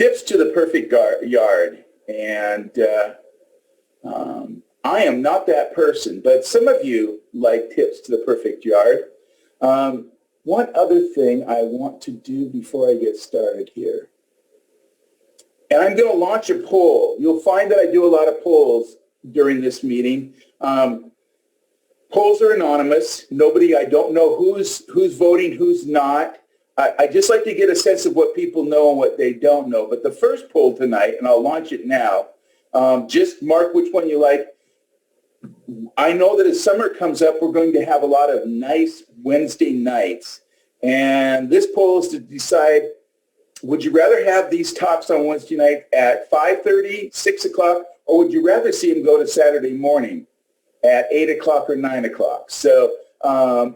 Tips to the perfect yard. And I am not that person, but some of you like tips to the perfect yard. One other thing I want to do before I get started here. And I'm going to launch a poll. You'll find that I do a lot of polls during this meeting. Polls are anonymous. I don't know who's voting, who's not. I just like to get a sense of what people know and what they don't know. But the first poll tonight, and I'll launch it now, just mark which one you like. I know that as summer comes up, we're going to have a lot of nice Wednesday nights. And this poll is to decide, would you rather have these talks on Wednesday night at 5:30, 6 o'clock, or would you rather see them go to Saturday morning at 8 o'clock or 9 o'clock? So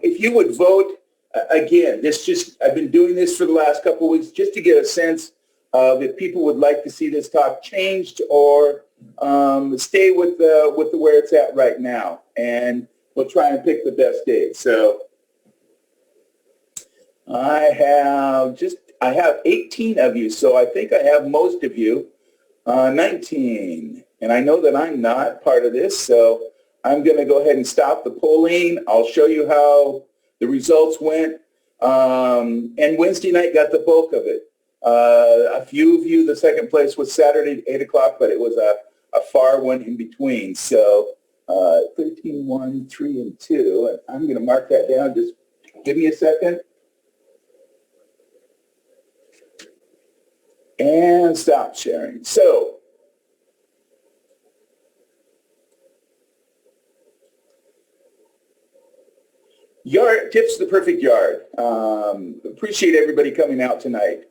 if you would vote, again, I've been doing this for the last couple of weeks just to get a sense of if people would like to see this talk changed or stay with the where it's at right now. And we'll try and pick the best date. So I have 18 of you, so I think I have most of you, 19. And I know that I'm not part of this, so I'm going to go ahead and stop the polling. I'll show you how the results went. And Wednesday night got the bulk of it. A few of you, the second place was Saturday at 8 o'clock, but it was a far one in between. So 13, 1, 3, and 2. And I'm going to mark that down. Just give me a second. And stop sharing. So yard tips to the perfect yard. Appreciate everybody coming out tonight.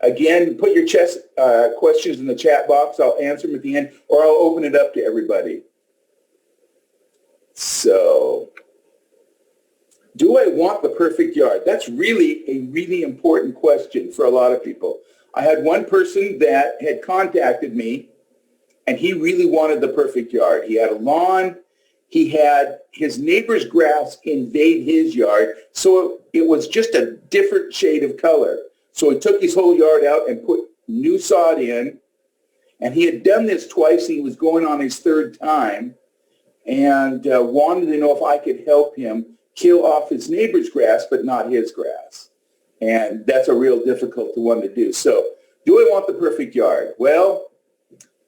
Again, put your questions in the chat box. I'll answer them at the end, or I'll open it up to everybody. So, do I want the perfect yard? That's really a really important question for a lot of people. I had one person that had contacted me, and he really wanted the perfect yard. He had a lawn. He had his neighbor's grass invade his yard, so it was just a different shade of color. So he took his whole yard out and put new sod in, and he had done this twice. He was going on his third time, and wanted to know if I could help him kill off his neighbor's grass, but not his grass. And that's a real difficult one to do. So do I want the perfect yard? Well,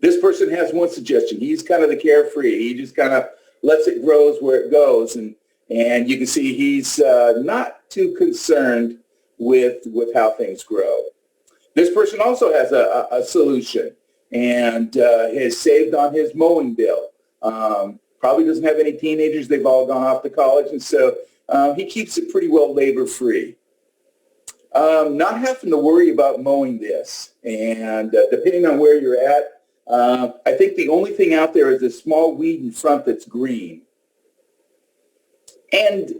this person has one suggestion. He's kind of the carefree. He just kind of lets it grow where it goes. And you can see he's not too concerned with how things grow. This person also has a solution and has saved on his mowing bill. Probably doesn't have any teenagers. They've all gone off to college. And so he keeps it pretty well labor-free. Not having to worry about mowing this. And depending on where you're at, I think the only thing out there is a small weed in front that's green. And,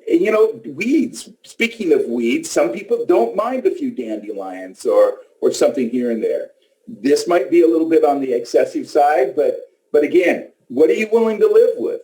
weeds, speaking of weeds, some people don't mind a few dandelions or something here and there. This might be a little bit on the excessive side, but again, what are you willing to live with?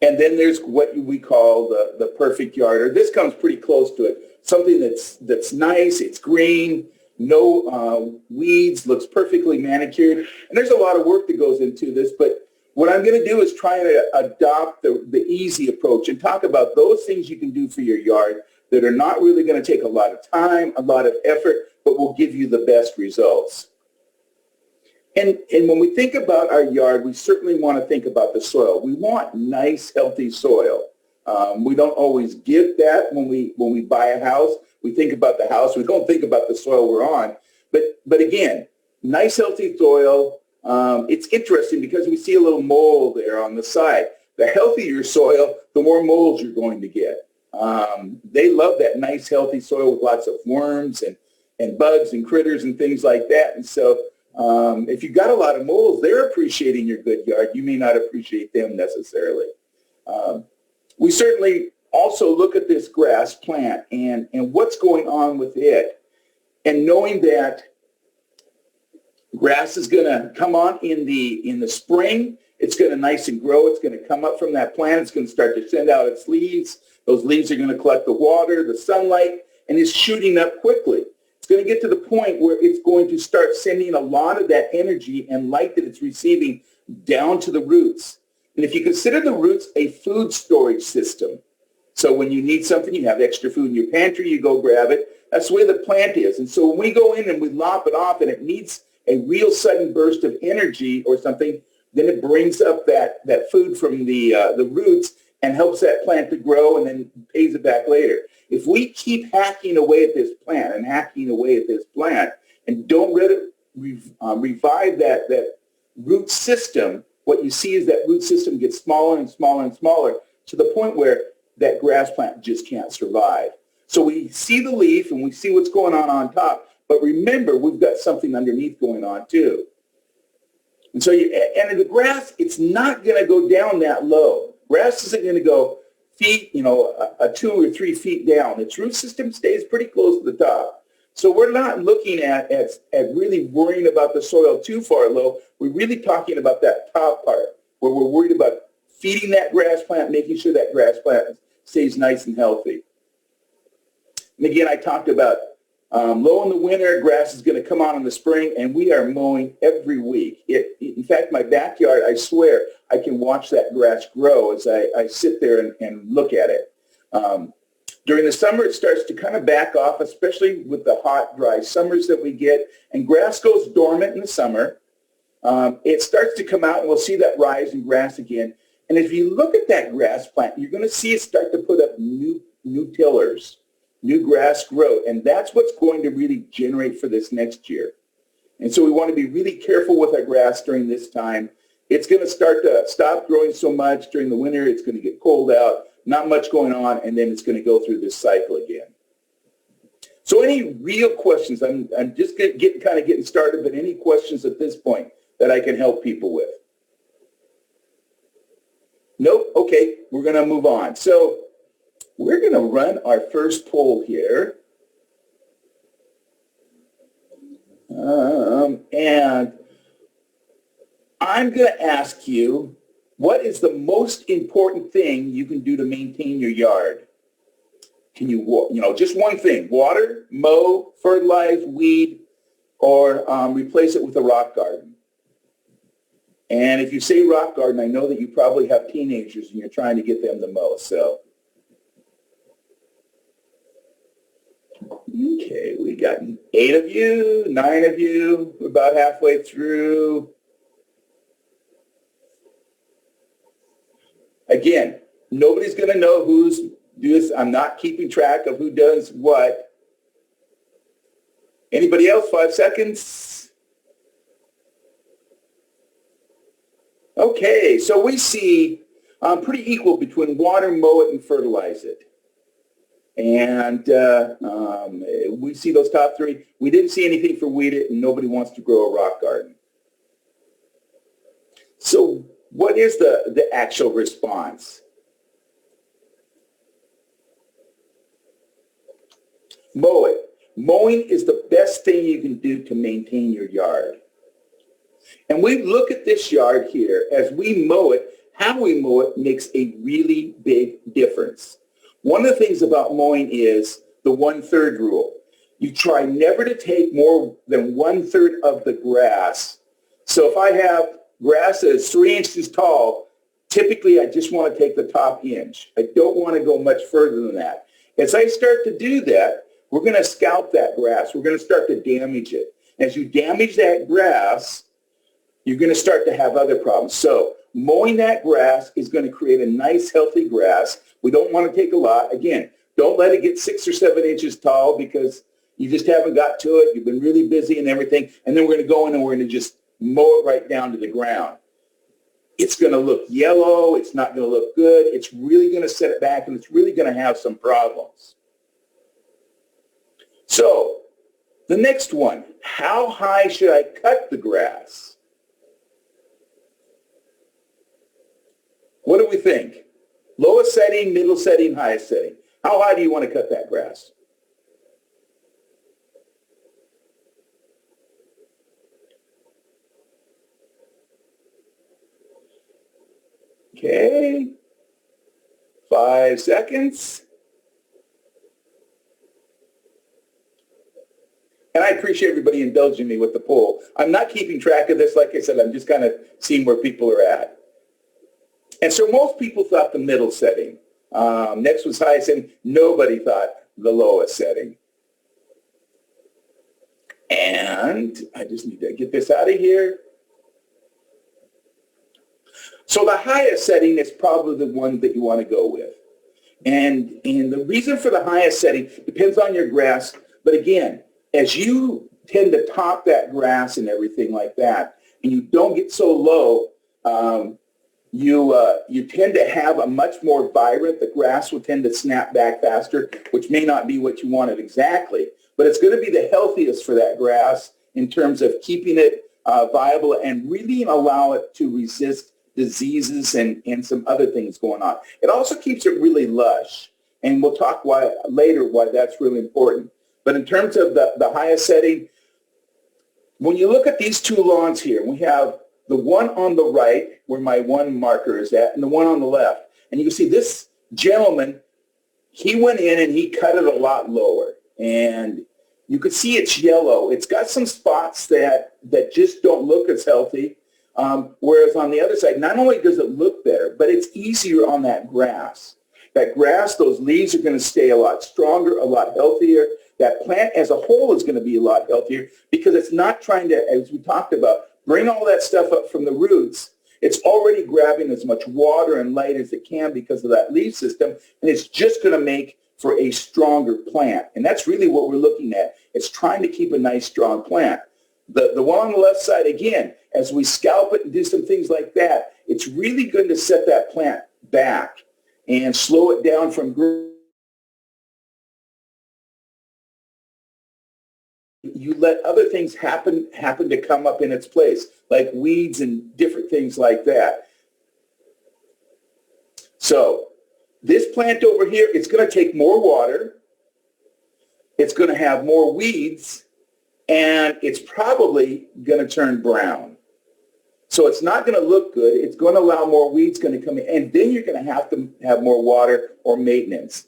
And then there's what we call the perfect yard, or this comes pretty close to it. Something that's nice, it's green, no weeds, looks perfectly manicured. And there's a lot of work that goes into this, but what I'm going to do is try to adopt the easy approach and talk about those things you can do for your yard that are not really going to take a lot of time, a lot of effort, but will give you the best results. And when we think about our yard, we certainly want to think about the soil. We want nice, healthy soil. We don't always get that when we buy a house. We think about the house. We don't think about the soil we're on. But again, nice, healthy soil. It's interesting because we see a little mold there on the side. The healthier your soil, the more molds you're going to get. They love that nice, healthy soil with lots of worms and bugs and critters and things like that. And so if you've got a lot of molds, they're appreciating your good yard. You may not appreciate them necessarily. We certainly also look at this grass plant and what's going on with it. And knowing that grass is going to come on in the spring, it's going to nice and grow. It's going to come up from that plant. It's going to start to send out its leaves. Those leaves are going to collect the water, the sunlight, and is shooting up quickly. It's going to get to the point where it's going to start sending a lot of that energy and light that it's receiving down to the roots. And if you consider the roots a food storage system, so when you need something, you have extra food in your pantry, you go grab it. That's the way the plant is. And so when we go in and we lop it off and it needs a real sudden burst of energy or something, then it brings up that food from the roots and helps that plant to grow and then pays it back later. If we keep hacking away at this plant and hacking away at this plant and don't let it revive that root system, what you see is that root system gets smaller and smaller and smaller to the point where that grass plant just can't survive. So we see the leaf and we see what's going on top, but remember, we've got something underneath going on too. And so and in the grass, it's not going to go down that low. Grass isn't going to go feet, a 2 or 3 feet down. Its root system stays pretty close to the top. So we're not looking at really worrying about the soil too far low. We're really talking about that top part where we're worried about feeding that grass plant, making sure that grass plant stays nice and healthy. And again, I talked about low in the winter, grass is going to come on in the spring, and we are mowing every week. In fact, my backyard, I swear, I can watch that grass grow as I sit there and look at it. During the summer, it starts to kind of back off, especially with the hot, dry summers that we get, and grass goes dormant in the summer. It starts to come out, and we'll see that rise in grass again. And if you look at that grass plant, you're going to see it start to put up new tillers, new grass growth, and that's what's going to really generate for this next year. And so we want to be really careful with our grass during this time. It's going to start to stop growing so much during the winter. It's going to get cold out, not much going on, and then it's going to go through this cycle again. So any real questions? I'm just getting started, but any questions at this point that I can help people with? Nope? Okay, we're going to move on. So we're going to run our first poll here. And I'm going to ask you, what is the most important thing you can do to maintain your yard? Can you, just one thing, water, mow, fertilize, weed, or replace it with a rock garden? And if you say rock garden, I know that you probably have teenagers and you're trying to get them to mow. So, okay, we got 8 of you, 9 of you, we're about halfway through. Again, nobody's going to know who's doing this. I'm not keeping track of who does what. Anybody else? 5 seconds. Okay, so we see pretty equal between water, mow it, and fertilize it. And we see those top 3. We didn't see anything for weed it, and nobody wants to grow a rock garden. So what is the actual response? Mow it. Mowing is the best thing you can do to maintain your yard. And we look at this yard here, as we mow it, how we mow it makes a really big difference. One of the things about mowing is the 1/3 rule. You try never to take more than 1/3 of the grass. So if I have grass that is 3 inches tall, typically I just want to take the top inch. I don't want to go much further than that. As I start to do that, we're going to scalp that grass. We're going to start to damage it. As you damage that grass, you're going to start to have other problems. So mowing that grass is going to create a nice, healthy grass. We don't want to take a lot. Again, don't let it get 6 or 7 inches tall because you just haven't got to it. You've been really busy and everything. And then we're going to go in and we're going to just mow it right down to the ground. It's going to look yellow. It's not going to look good. It's really going to set it back, and it's really going to have some problems. So the next one, how high should I cut the grass? What do we think? Lowest setting, middle setting, highest setting. How high do you want to cut that grass? Okay. 5 seconds. And I appreciate everybody indulging me with the poll. I'm not keeping track of this. Like I said, I'm just kind of seeing where people are at. And so most people thought the middle setting. Next was highest setting. Nobody thought the lowest setting. And I just need to get this out of here. So the highest setting is probably the one that you want to go with. And the reason for the highest setting depends on your grass. But again, as you tend to top that grass and everything like that, and you don't get so low, you tend to have a much more vibrant, the grass will tend to snap back faster, which may not be what you wanted exactly, but it's going to be the healthiest for that grass in terms of keeping it viable and really allow it to resist diseases and some other things going on. It also keeps it really lush, and we'll talk later why that's really important. But in terms of the highest setting, when you look at these two lawns here, we have the one on the right where my one marker is at and the one on the left. And you can see this gentleman, he went in and he cut it a lot lower. And you can see it's yellow. It's got some spots that just don't look as healthy. Whereas on the other side, not only does it look better, but it's easier on that grass. That grass, those leaves are going to stay a lot stronger, a lot healthier. That plant as a whole is going to be a lot healthier because it's not trying to, as we talked about, bring all that stuff up from the roots. It's already grabbing as much water and light as it can because of that leaf system, and it's just going to make for a stronger plant. And that's really what we're looking at. It's trying to keep a nice, strong plant. The one on the left side, again, as we scalp it and do some things like that, it's really going to set that plant back and slow it down from growing. You let other things happen to come up in its place, like weeds and different things like that. So this plant over here, it's going to take more water. It's going to have more weeds, and it's probably going to turn brown. So it's not going to look good. It's going to allow more weeds going to come in, and then you're going to have more water or maintenance.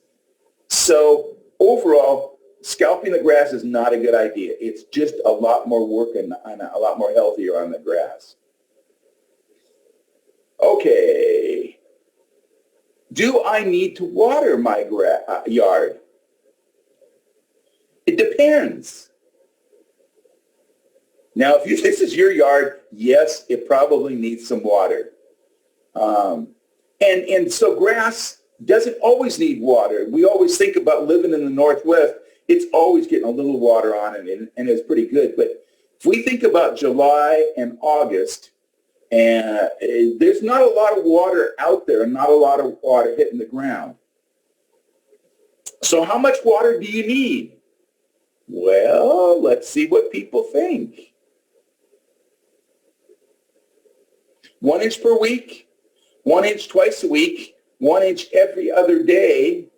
So overall, scalping the grass is not a good idea. It's just a lot more work and a lot more healthier on the grass. Okay. Do I need to water my yard? It depends. Now, if this is your yard, yes, it probably needs some water. And so grass doesn't always need water. We always think about living in the Northwest. It's always getting a little water on it, and it's pretty good. But if we think about July and August, and there's not a lot of water out there, and not a lot of water hitting the ground. So how much water do you need? Well, let's see what people think. 1 inch per week, 1 inch twice a week, 1 inch every other day,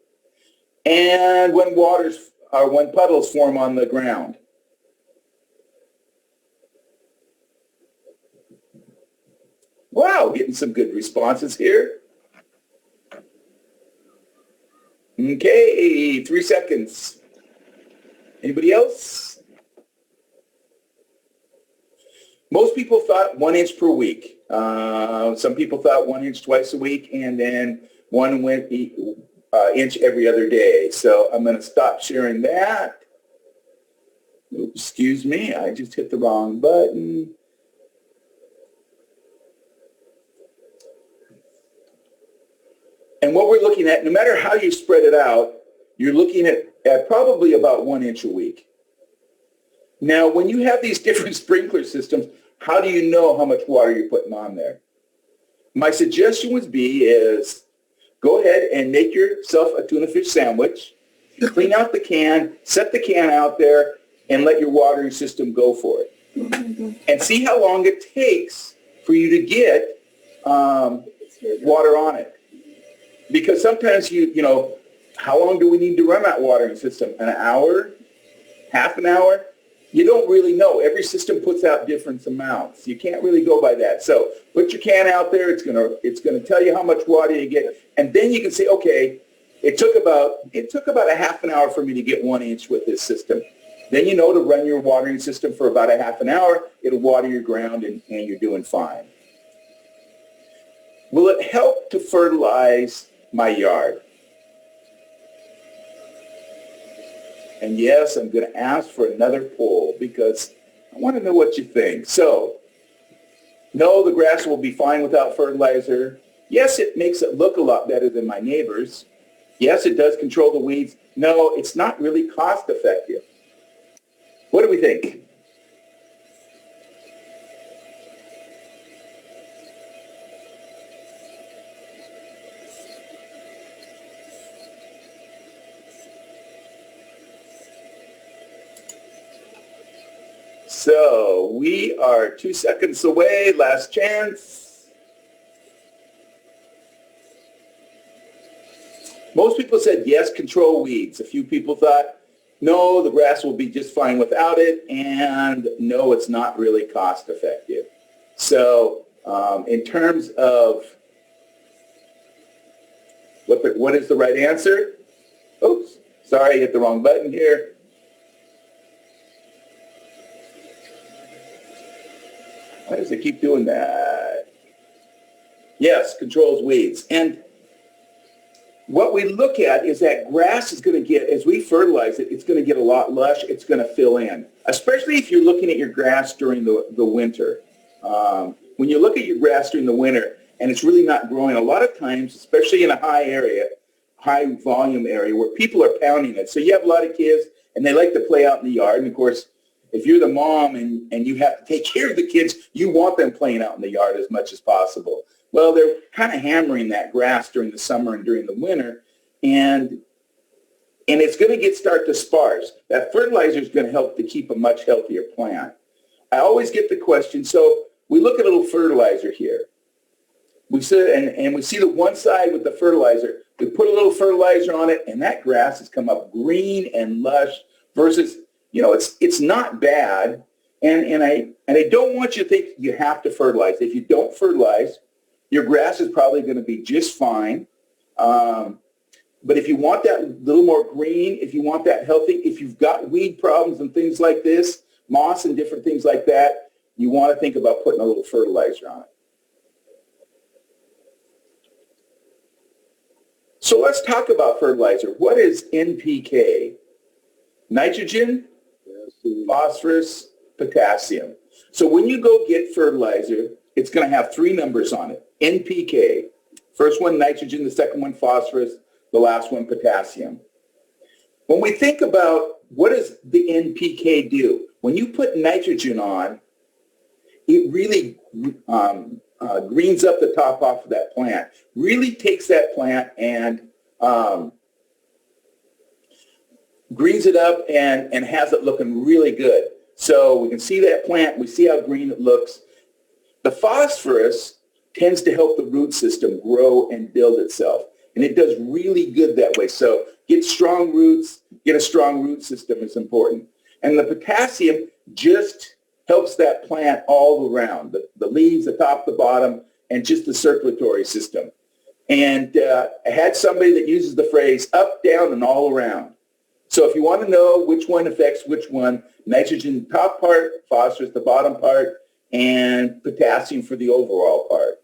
and when puddles form on the ground. Wow, getting some good responses here. Okay, 3 seconds. Anybody else? Most people thought 1 inch per week. Some people thought 1 inch twice a week, and then 1 inch every other day. So I'm going to stop sharing that. Oops, excuse me, I just hit the wrong button. And what we're looking at, no matter how you spread it out, you're looking at probably about 1 inch a week. Now, when you have these different sprinkler systems, how do you know how much water you're putting on there? My suggestion would be is go ahead and make yourself a tuna fish sandwich, clean out the can, set the can out there, and let your watering system go for it. And see how long it takes for you to get water on it. Because sometimes how long do we need to run that watering system? An hour? Half an hour? You don't really know. Every system puts out different amounts. You can't really go by that. So put your can out there. It's gonna tell you how much water you get, and then you can say, okay, it took about a half an hour for me to get 1 inch with this system. Then you know to run your watering system for about a half an hour. It'll water your ground and you're doing fine. Will it help to fertilize my yard? And yes, I'm going to ask for another poll because I want to know what you think. So, no, the grass will be fine without fertilizer. Yes, it makes it look a lot better than my neighbor's. Yes, it does control the weeds. No, it's not really cost effective. What do we think? So we are 2 seconds away. Last chance. Most people said yes, control weeds. A few people thought, no, the grass will be just fine without it. And no, it's not really cost effective. So in terms of what is the right answer? Oops, sorry, I hit the wrong button here. Why does it keep doing that? Yes, controls weeds. And what we look at is that grass is going to get, as we fertilize it, it's going to get a lot lush. It's going to fill in, especially if you're looking at your grass during the winter. When you look at your grass during the winter and it's really not growing, a lot of times, especially in a high volume area where people are pounding it. So you have a lot of kids and they like to play out in the yard. And of course, if you're the mom and you have to take care of the kids, you want them playing out in the yard as much as possible. Well, they're kind of hammering that grass during the summer and during the winter, and it's going to start to sparse. That fertilizer is going to help to keep a much healthier plant. I always get the question, so we look at a little fertilizer here. We see, and we see the one side with the fertilizer. We put a little fertilizer on it, and that grass has come up green and lush versus, it's not bad. And I don't want you to think you have to fertilize. If you don't fertilize, your grass is probably going to be just fine. But if you want that little more green, if you want that healthy, if you've got weed problems and things like this, moss and different things like that, you want to think about putting a little fertilizer on it. So let's talk about fertilizer. What is NPK? Nitrogen, phosphorus, potassium. So when you go get fertilizer, it's going to have 3 numbers on it. NPK. First one, nitrogen. The second one, phosphorus. The last one, potassium. When we think about what does the NPK do? When you put nitrogen on, it really greens up the top off of that plant. Really takes that plant and greens it up and has it looking really good. So we can see that plant. We see how green it looks. The phosphorus tends to help the root system grow and build itself. And it does really good that way. So get strong roots, get a strong root system is important. And the potassium just helps that plant all around, the leaves, the top, the bottom, and just the circulatory system. And I had somebody that uses the phrase up, down, and all around. So if you want to know which one affects which one, nitrogen top part, phosphorus the bottom part, and potassium for the overall part.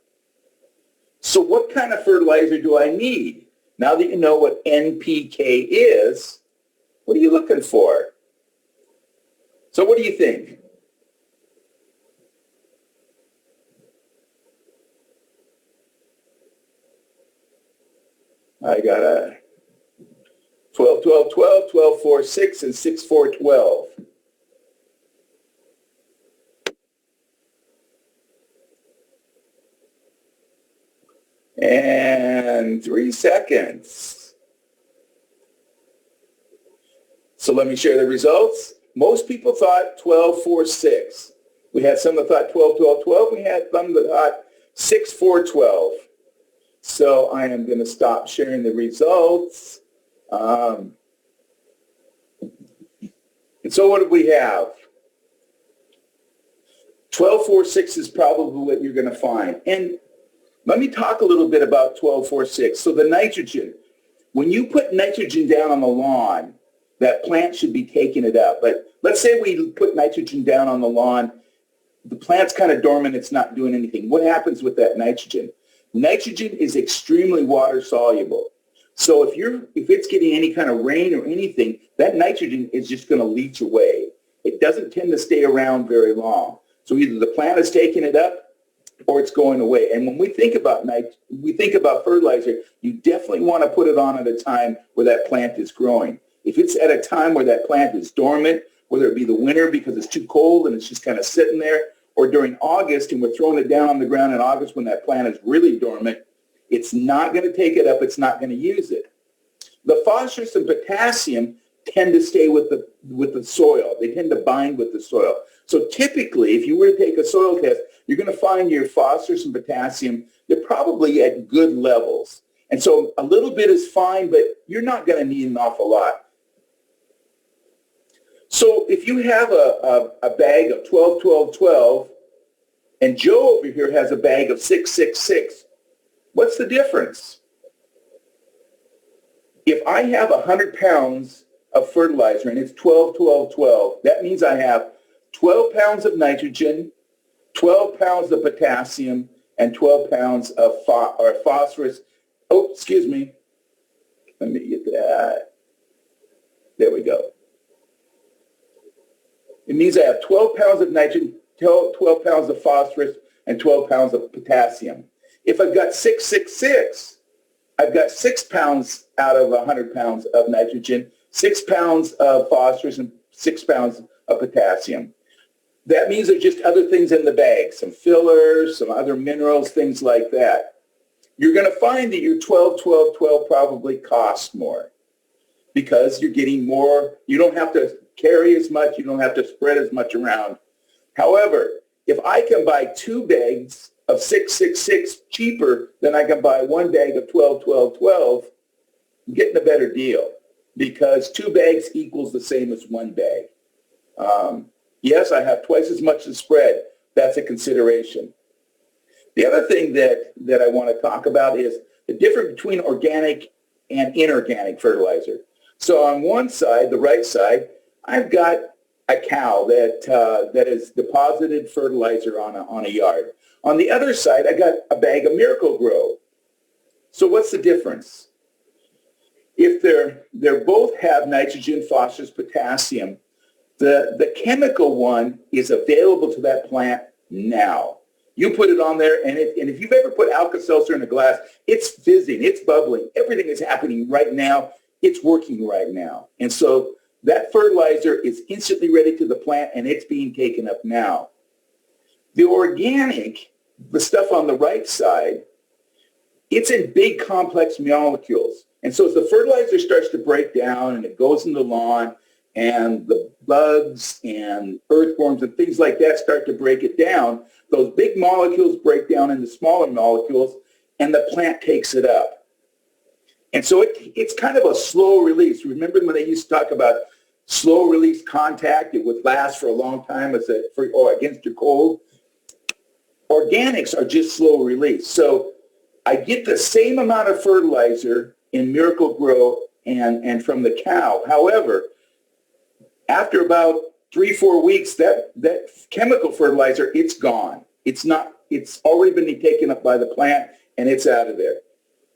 So what kind of fertilizer do I need? Now that you know what NPK is, what are you looking for? So what do you think? I got a 12, 12, 12, 12, 4, 6, and 6, 4, 12. And 3 seconds. So let me share the results. Most people thought 12, 4, 6. We had some that thought 12, 12, 12. We had some that thought 6, 4, 12. So I am going to stop sharing the results. And so what do we have? 12, 4, 6 is probably what you're going to find. And let me talk a little bit about 12, 4, 6. So the nitrogen, when you put nitrogen down on the lawn, that plant should be taking it up. But let's say we put nitrogen down on the lawn. The plant's kind of dormant. It's not doing anything. What happens with that nitrogen? Nitrogen is extremely water soluble. So if it's getting any kind of rain or anything, that nitrogen is just going to leach away. It doesn't tend to stay around very long. So either the plant is taking it up or it's going away. And when we think about fertilizer, you definitely want to put it on at a time where that plant is growing. If it's at a time where that plant is dormant, whether it be the winter because it's too cold and it's just kind of sitting there, or during August and we're throwing it down on the ground in August when that plant is really dormant, it's not going to take it up. It's not going to use it. The phosphorus and potassium tend to stay with the soil. They tend to bind with the soil. So typically, if you were to take a soil test, you're going to find your phosphorus and potassium, they're probably at good levels. And so a little bit is fine, but you're not going to need an awful lot. So if you have a bag of 12, 12, 12, and Joe over here has a bag of 6, 6, 6, what's the difference? If I have 100 pounds of fertilizer and it's 12, 12, 12, that means I have 12 pounds of nitrogen, 12 pounds of potassium, and 12 pounds of phosphorus. Oh, excuse me. Let me get that. There we go. It means I have 12 pounds of nitrogen, 12 pounds of phosphorus, and 12 pounds of potassium. If I've got 6, 6, 6, I've got 6 pounds out of 100 pounds of nitrogen, 6 pounds of phosphorus, and 6 pounds of potassium. That means there's just other things in the bag, some fillers, some other minerals, things like that. You're going to find that your 12, 12, 12 probably costs more because you're getting more. You don't have to carry as much. You don't have to spread as much around. However, if I can buy 2 bags of 6, 6, 6 cheaper than I can buy 1 bag of 12, 12, 12, I'm getting a better deal because 2 bags equals the same as 1 bag. Yes, I have twice as much to spread. That's a consideration. The other thing that I want to talk about is the difference between organic and inorganic fertilizer. So on one side, the right side, I've got a cow that has deposited fertilizer on a yard. On the other side, I got a bag of Miracle-Gro. So what's the difference? If they're both have nitrogen, phosphorus, potassium, the chemical one is available to that plant now. You put it on there, and if you've ever put Alka-Seltzer in a glass, it's fizzing, it's bubbling. Everything is happening right now. It's working right now. And so that fertilizer is instantly ready to the plant, and it's being taken up now. The organic, the stuff on the right side, it's in big complex molecules. And so as the fertilizer starts to break down and it goes in the lawn, and the bugs and earthworms and things like that start to break it down, those big molecules break down into smaller molecules, and the plant takes it up. And so it's kind of a slow release. Remember when they used to talk about slow release contact? It would last for a long time against your cold. Organics are just slow release. So I get the same amount of fertilizer in Miracle-Gro and from the cow. However, after about 3-4 weeks, that chemical fertilizer, it's gone. It's already been taken up by the plant, and it's out of there.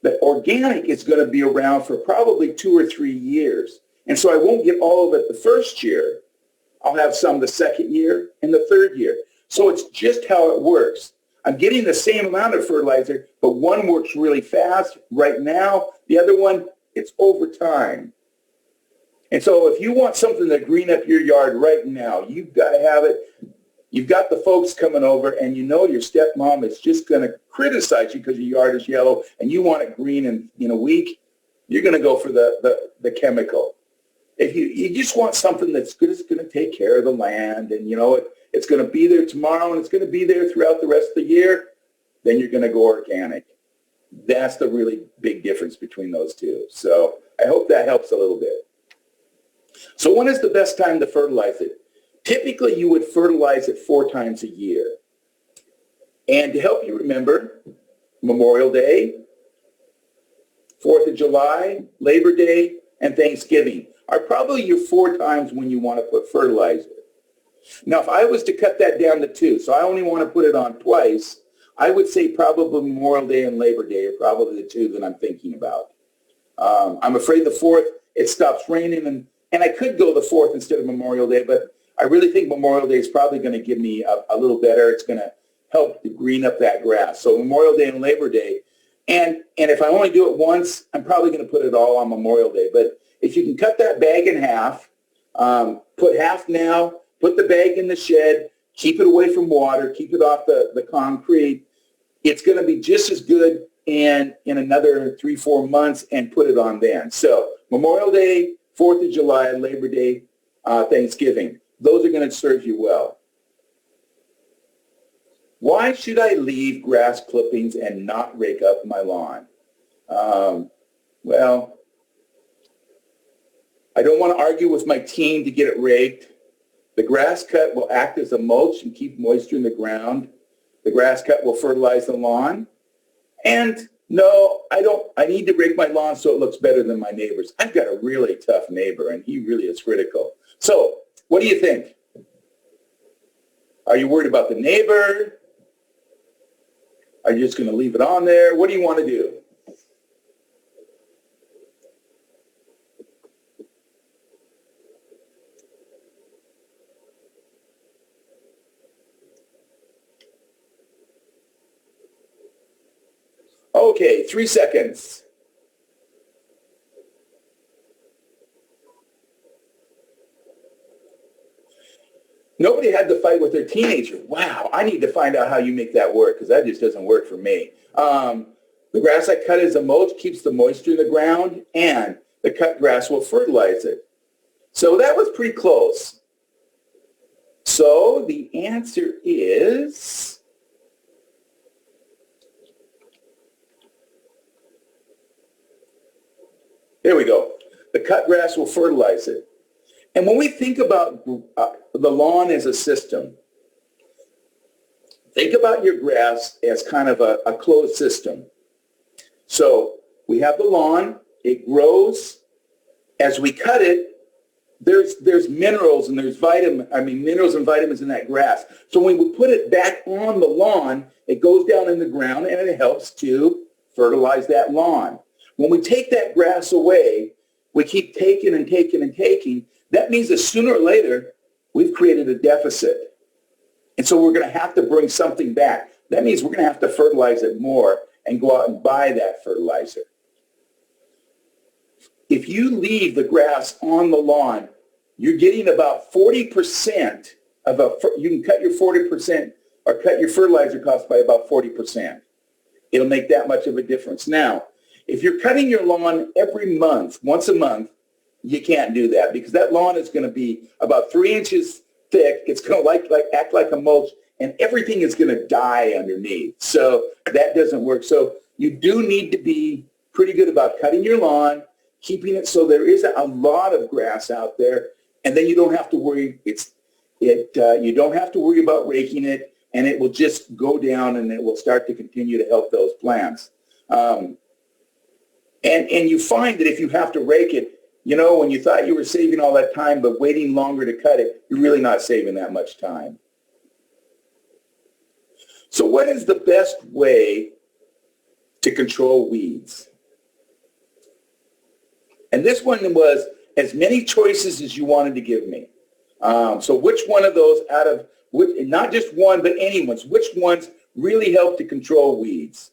The organic is going to be around for probably 2 or 3 years. And so I won't get all of it the first year. I'll have some the second year and the third year. So it's just how it works. I'm getting the same amount of fertilizer, but one works really fast right now. The other one, it's over time. And so if you want something to green up your yard right now, you've got to have it. You've got the folks coming over, and you know your stepmom is just going to criticize you because your yard is yellow and you want it green in a week, you're going to go for the chemical. If you just want something that's going to take care of the land and, it's going to be there tomorrow and it's going to be there throughout the rest of the year, then you're going to go organic. That's the really big difference between those two. So I hope that helps a little bit. So when is the best time to fertilize it? Typically, you would fertilize it 4 times a year. And to help you remember, Memorial Day, 4th of July, Labor Day, and Thanksgiving. are probably your 4 times when you want to put fertilizer. Now, if I was to cut that down to 2, so I only want to put it on twice, I would say probably Memorial Day and Labor Day are probably the 2 that I'm thinking about. I'm afraid the 4th, it stops raining, and I could go the 4th instead of Memorial Day, but I really think Memorial Day is probably going to give me a little better. It's going to help to green up that grass. So Memorial Day and Labor Day. And if I only do it once, I'm probably going to put it all on Memorial Day. But if you can cut that bag in half, put half now, put the bag in the shed, keep it away from water, keep it off the concrete, it's going to be just as good in another 3-4 months, and put it on then. So Memorial Day, 4th of July, Labor Day, Thanksgiving. Those are going to serve you well. Why should I leave grass clippings and not rake up my lawn? Well, I don't want to argue with my team to get it raked. The grass cut will act as a mulch and keep moisture in the ground. The grass cut will fertilize the lawn. And no, I need to rake my lawn so it looks better than my neighbor's. I've got a really tough neighbor, and he really is critical. So what do you think? Are you worried about the neighbor? Are you just going to leave it on there? What do you want to do? Okay, 3 seconds. Nobody had to fight with their teenager. Wow, I need to find out how you make that work, because that just doesn't work for me. The grass I cut as a mulch keeps the moisture in the ground, and the cut grass will fertilize it. So that was pretty close. So the answer is... There we go. The cut grass will fertilize it. And when we think about the lawn as a system, think about your grass as kind of a closed system. So we have the lawn, it grows. As we cut it, there's minerals and there's minerals and vitamins in that grass. So when we put it back on the lawn, it goes down in the ground and it helps to fertilize that lawn. When we take that grass away, we keep taking and taking and taking. That means that sooner or later, we've created a deficit. And so we're going to have to bring something back. That means we're going to have to fertilize it more and go out and buy that fertilizer. If you leave the grass on the lawn, you're getting about 40% you can cut your 40% or cut your fertilizer cost by about 40%. It'll make that much of a difference. Now, if you're cutting your lawn every month, once a month, you can't do that, because that lawn is going to be about 3 inches thick. It's going to act like a mulch, and everything is going to die underneath. So that doesn't work. So you do need to be pretty good about cutting your lawn, keeping it so there isn't a lot of grass out there, and then you don't have to worry. You don't have to worry about raking it, and it will just go down, and it will start to continue to help those plants. And you find that if you have to rake it, when you thought you were saving all that time but waiting longer to cut it, you're really not saving that much time. So what is the best way to control weeds? And this one was as many choices as you wanted to give me. So which one of those not just one, but any ones, which ones really help to control weeds?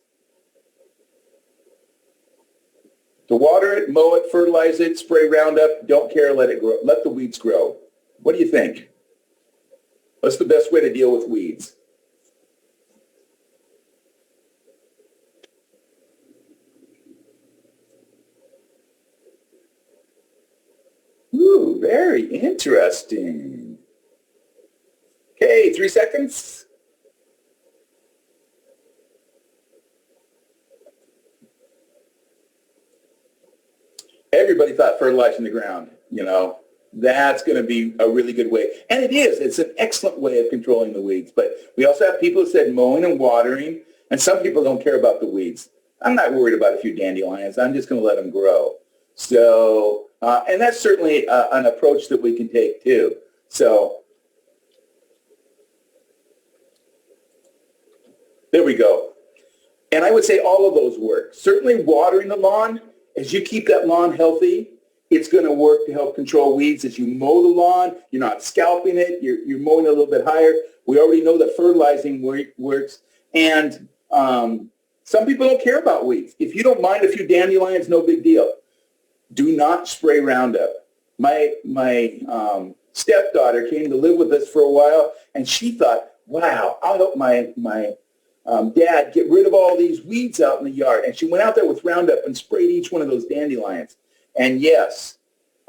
To water it, mow it, fertilize it, spray Roundup, don't care, let it grow. Let the weeds grow. What do you think? What's the best way to deal with weeds? Ooh, very interesting. Okay, 3 seconds. Everybody thought fertilizing the ground, that's going to be a really good way. And it is. It's an excellent way of controlling the weeds. But we also have people who said mowing and watering, and some people don't care about the weeds. I'm not worried about a few dandelions. I'm just going to let them grow. So, and that's certainly an approach that we can take too. So there we go. And I would say all of those work. Certainly watering the lawn, as you keep that lawn healthy, it's going to work to help control weeds. As you mow the lawn, you're not scalping it, you're mowing it a little bit higher. We already know that fertilizing works. And some people don't care about weeds. If you don't mind a few dandelions, no big deal. Do not spray Roundup. My stepdaughter came to live with us for a while, and she thought, wow, I'll help my dad get rid of all these weeds out in the yard. And she went out there with Roundup and sprayed each one of those dandelions. And yes,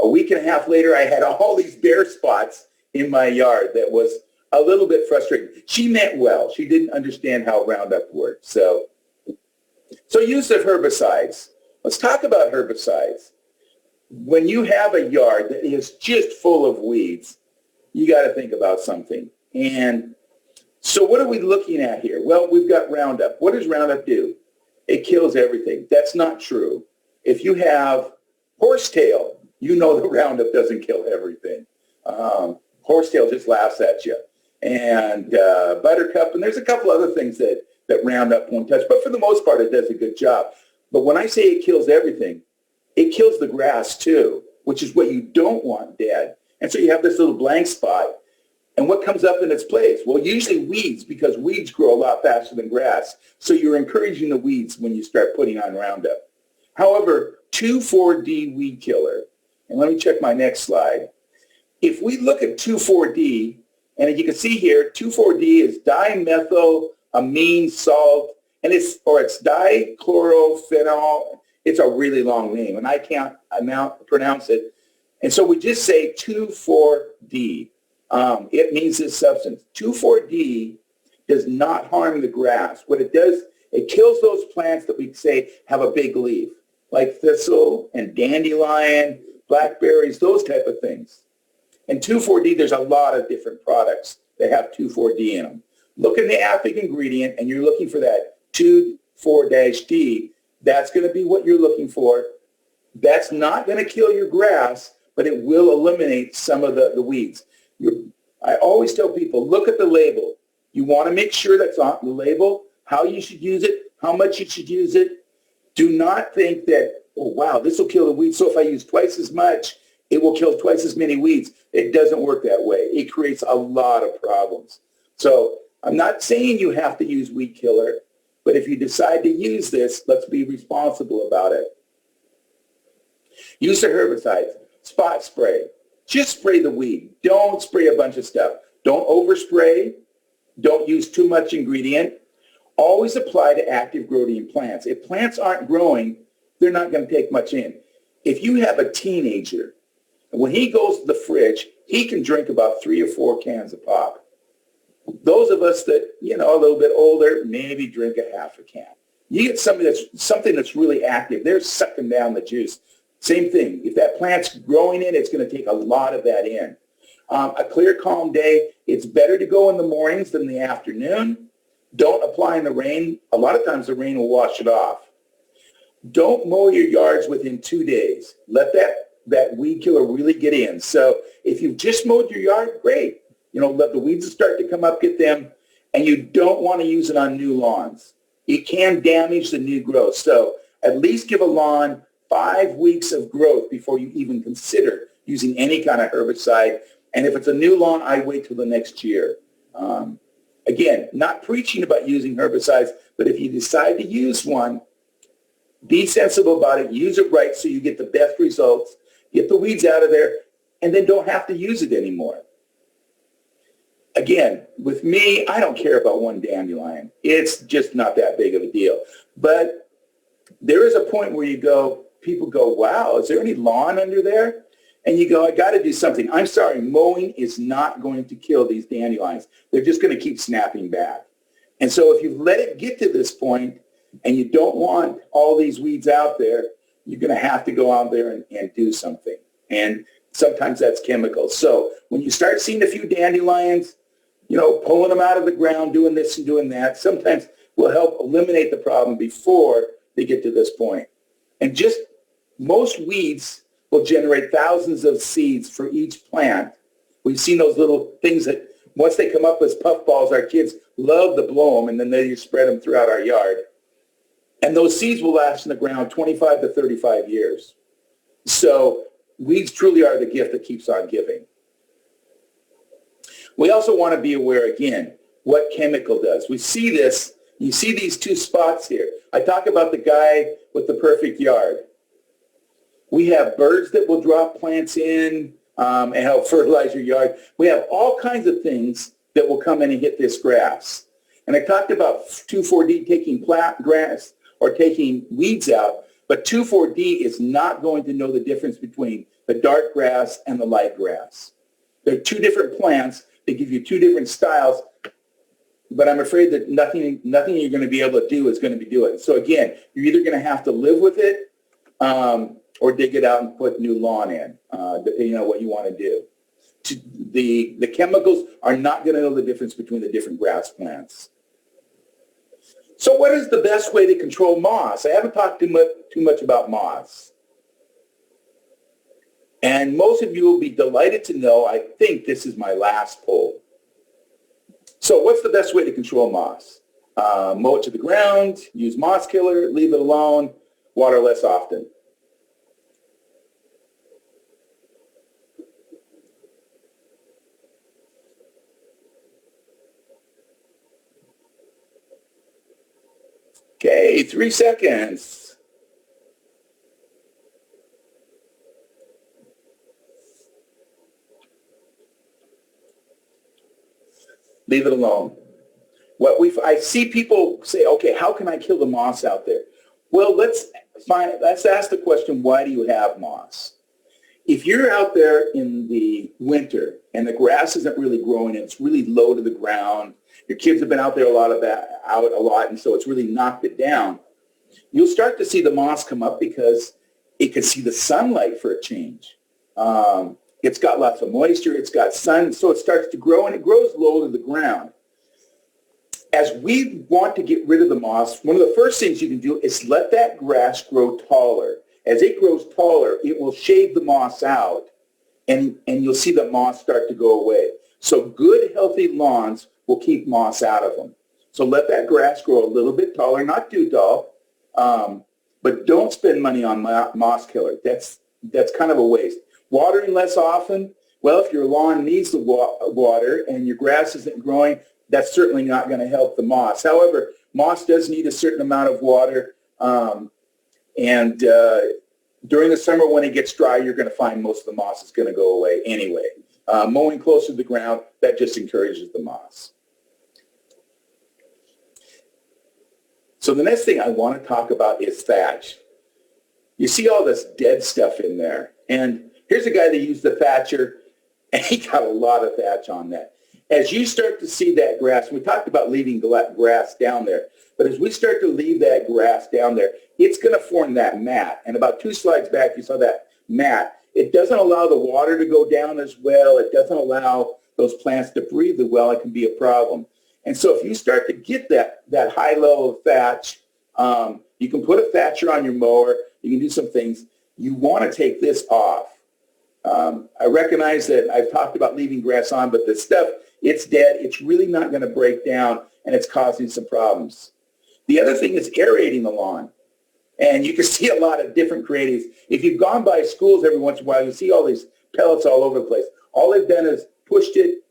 a week and a half later, I had all these bare spots in my yard. That was a little bit frustrating. She meant well. She didn't understand how Roundup worked. So use of herbicides. Let's talk about herbicides. When you have a yard that is just full of weeds, you got to think about something. And so what are we looking at here? Well, we've got Roundup. What does Roundup do? It kills everything. That's not true. If you have horsetail, you know the Roundup doesn't kill everything. Horsetail just laughs at you. And buttercup, and there's a couple other things that Roundup won't touch. But for the most part, it does a good job. But when I say it kills everything, it kills the grass too, which is what you don't want dead. And so you have this little blank spot. And what comes up in its place? Well, usually weeds, because weeds grow a lot faster than grass. So you're encouraging the weeds when you start putting on Roundup. However, 2,4-D weed killer, and let me check my next slide. If we look at 2,4-D, and you can see here, 2,4-D is dimethylamine salt, and it's dichlorophenol. It's a really long name, and I can't pronounce it. And so we just say 2,4-D. It means this substance. 2,4-D does not harm the grass. What it does, it kills those plants that we say have a big leaf, like thistle and dandelion, blackberries, those type of things. And 2,4-D, there's a lot of different products that have 2,4-D in them. Look in the active ingredient, and you're looking for that 2,4-D. That's going to be what you're looking for. That's not going to kill your grass, but it will eliminate some of the weeds. I always tell people, look at the label. You want to make sure that's on the label, how you should use it, how much you should use it. Do not think that, oh, wow, this will kill the weeds, so if I use twice as much, it will kill twice as many weeds. It doesn't work that way. It creates a lot of problems. So I'm not saying you have to use weed killer, but if you decide to use this, let's be responsible about it. Use of herbicides, spot spray. Just spray the weed. Don't spray a bunch of stuff. Don't overspray. Don't use too much ingredient. Always apply to active growing plants. If plants aren't growing, they're not going to take much in. If you have a teenager, when he goes to the fridge, he can drink about 3 or 4 cans of pop. Those of us that, a little bit older, maybe drink a half a can. You get something that's really active. They're sucking down the juice. Same thing. If that plant's growing in, it's going to take a lot of that in. A clear, calm day, it's better to go in the mornings than the afternoon. Don't apply in the rain. A lot of times the rain will wash it off. Don't mow your yards within 2 days. Let that weed killer really get in. So if you've just mowed your yard, great. Let the weeds start to come up, get them. And you don't want to use it on new lawns. It can damage the new growth. So at least give a lawn 5 weeks of growth before you even consider using any kind of herbicide. And if it's a new lawn, I wait till the next year. Again, not preaching about using herbicides, but if you decide to use one, be sensible about it, use it right so you get the best results, get the weeds out of there, and then don't have to use it anymore. Again, with me, I don't care about one dandelion. It's just not that big of a deal. But there is a point where people go, wow, is there any lawn under there? And you go, I got to do something. I'm sorry, mowing is not going to kill these dandelions. They're just going to keep snapping back. And so if you let it get to this point and you don't want all these weeds out there, you're going to have to go out there and do something. And sometimes that's chemicals. So when you start seeing a few dandelions, pulling them out of the ground, doing this and doing that, sometimes will help eliminate the problem before they get to this point. And just Most weeds will generate thousands of seeds for each plant. We've seen those little things that once they come up as puffballs, our kids love to blow them, and then they just spread them throughout our yard. And those seeds will last in the ground 25 to 35 years. So weeds truly are the gift that keeps on giving. We also want to be aware, again, what chemical does. We see this. You see these two spots here. I talk about the guy with the perfect yard. We have birds that will drop plants in and help fertilize your yard. We have all kinds of things that will come in and hit this grass. And I talked about 2,4-D taking grass or taking weeds out, but 2,4-D is not going to know the difference between the dark grass and the light grass. They're two different plants. They give you two different styles, but I'm afraid that nothing you're going to be able to do is going to be doing. So again, you're either going to have to live with it or dig it out and put new lawn in, depending on what you want to do. The chemicals are not going to know the difference between the different grass plants. So what is the best way to control moss? I haven't talked too much about moss. And most of you will be delighted to know, I think this is my last poll. So what's the best way to control moss? Mow it to the ground, use moss killer, leave it alone, water less often. Okay, 3 seconds. Leave it alone. I see people say, okay, how can I kill the moss out there? Well, let's ask the question, why do you have moss? If you're out there in the winter and the grass isn't really growing, it's really low to the ground, your kids have been out there a lot, and so it's really knocked it down, you'll start to see the moss come up because it can see the sunlight for a change. It's got lots of moisture, it's got sun, so it starts to grow, and it grows low to the ground. As we want to get rid of the moss, one of the first things you can do is let that grass grow taller. As it grows taller, it will shade the moss out, and you'll see the moss start to go away. So good, healthy lawns will keep moss out of them. So let that grass grow a little bit taller, not too tall, but don't spend money on moss killer. That's kind of a waste. Watering less often, well, if your lawn needs the water and your grass isn't growing, that's certainly not going to help the moss. However, moss does need a certain amount of water, and during the summer when it gets dry, you're going to find most of the moss is going to go away anyway. Mowing closer to the ground, that just encourages the moss. So the next thing I want to talk about is thatch. You see all this dead stuff in there, and here's a guy that used the thatcher, and he got a lot of thatch on that. As you start to see that grass, we talked about leaving grass down there, but as we start to leave that grass down there, it's going to form that mat. And about 2 slides back, you saw that mat. It doesn't allow the water to go down as well. It doesn't allow those plants to breathe as well. It can be a problem. And so if you start to get that high level of thatch, you can put a thatcher on your mower. You can do some things. You want to take this off. I recognize that I've talked about leaving grass on, but this stuff, it's dead. It's really not going to break down, and it's causing some problems. The other thing is aerating the lawn. And you can see a lot of different creatives. If you've gone by schools every once in a while, you see all these pellets all over the place. All they've done is pushed it,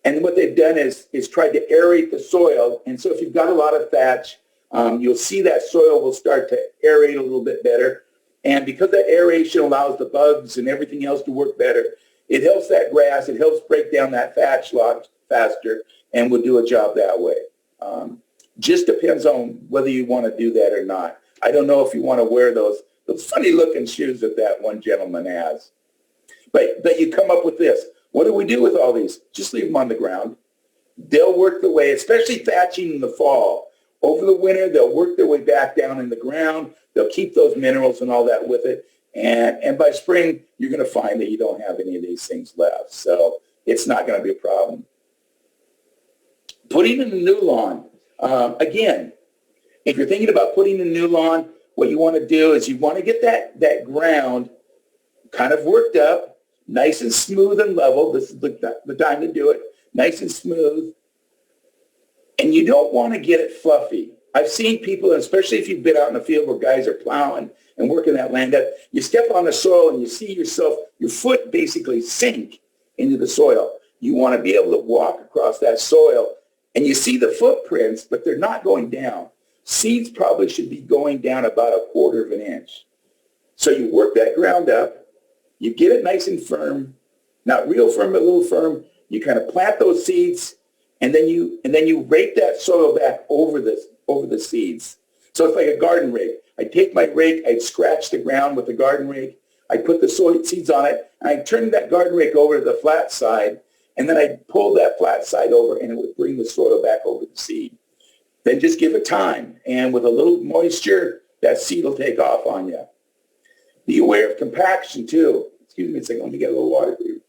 and what they've done is tried to aerate the soil. And so if you've got a lot of thatch, you'll see that soil will start to aerate a little bit better. And because that aeration allows the bugs and everything else to work better, it helps that grass, it helps break down that thatch a lot faster, and will do a job that way. Just depends on whether you want to do that or not. I don't know if you want to wear those funny looking shoes that one gentleman has. But you come up with this. What do we do with all these? Just leave them on the ground. They'll work their way, especially thatching in the fall. Over the winter, they'll work their way back down in the ground. They'll keep those minerals and all that with it. And by spring, you're going to find that you don't have any of these things left. So it's not going to be a problem. Putting in a new lawn. Again, if you're thinking about putting in a new lawn, what you want to do is you want to get that ground kind of worked up, nice and smooth and level. This is the time to do it, nice and smooth. And you don't want to get it fluffy. I've seen people, especially if you've been out in the field where guys are plowing and working that land up, you step on the soil and you see yourself, your foot basically sink into the soil. You want to be able to walk across that soil and you see the footprints, but they're not going down. Seeds probably should be going down about 1/4 of an inch. So you work that ground up, you get it nice and firm, not real firm, but a little firm. You kind of plant those seeds, and then you rake that soil back over the seeds. So it's like a garden rake. I take my rake, I'd scratch the ground with the garden rake, I put the soil seeds on it, and I turn that garden rake over to the flat side, and then I'd pull that flat side over, and it would bring the soil back over the seed. Then just give it time, and with a little moisture, that seed will take off on you. Be aware of compaction too. Excuse me a second, let me get a little water for you.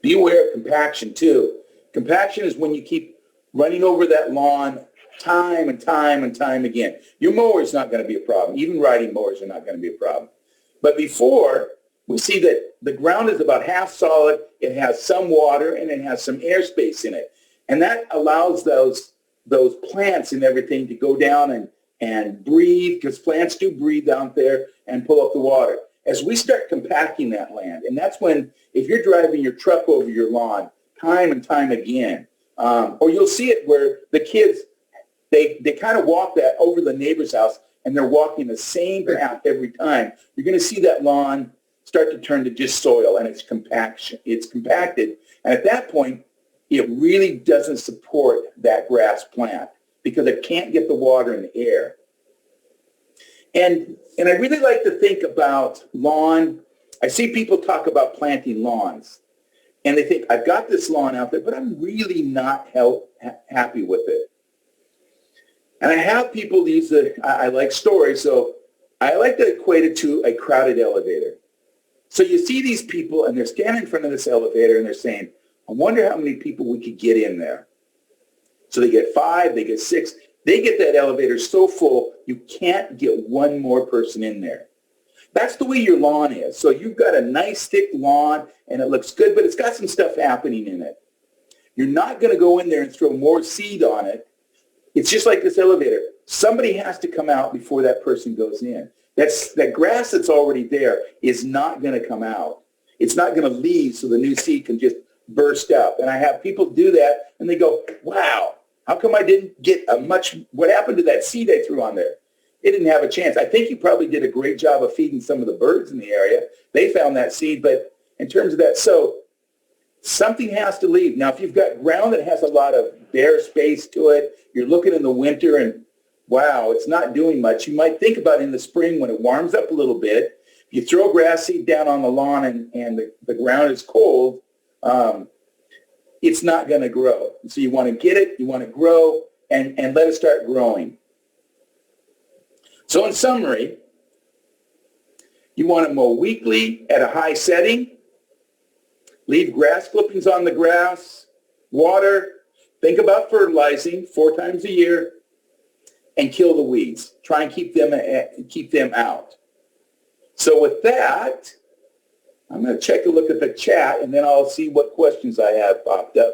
Be aware of compaction too. Compaction is when you keep running over that lawn time and time and time again. Your mower is not going to be a problem. Even riding mowers are not going to be a problem. But before, we see that the ground is about half solid, it has some water, and it has some airspace in it. And that allows those plants and everything to go down and breathe, because plants do breathe out there and pull up the water. As we start compacting that land, and that's when, if you're driving your truck over your lawn time and time again, or you'll see it where the kids, they kind of walk that over the neighbor's house, and they're walking the same path every time. You're going to see that lawn start to turn to just soil, and it's compaction. It's compacted, and at that point, it really doesn't support that grass plant because it can't get the water and the air. And I really like to think about lawn. I see people talk about planting lawns, and they think, I've got this lawn out there, but I'm really not happy with it. And I have people use I like stories, so I like to equate it to a crowded elevator. So you see these people, and they're standing in front of this elevator, and they're saying, I wonder how many people we could get in there. So they get 5, they get 6. They get that elevator so full, you can't get one more person in there. That's the way your lawn is. So you've got a nice thick lawn, and it looks good, but it's got some stuff happening in it. You're not going to go in there and throw more seed on it. It's just like this elevator. Somebody has to come out before that person goes in. That grass that's already there is not going to come out. It's not going to leave so the new seed can just burst up. And I have people do that, and they go, wow, how come I didn't get what happened to that seed I threw on there? It didn't have a chance. I think you probably did a great job of feeding some of the birds in the area. They found that seed, but in terms of that, so something has to leave. Now, if you've got ground that has a lot of bare space to it, you're looking in the winter and, wow, it's not doing much. You might think about in the spring when it warms up a little bit, if you throw grass seed down on the lawn and the ground is cold, it's not going to grow. So you want to get it, you want to grow, and let it start growing. So in summary, you want to mow weekly at a high setting, leave grass clippings on the grass, water, think about fertilizing 4 times a year, and kill the weeds. Try and keep them out. So with that, I'm going to check a look at the chat, and then I'll see what questions I have popped up.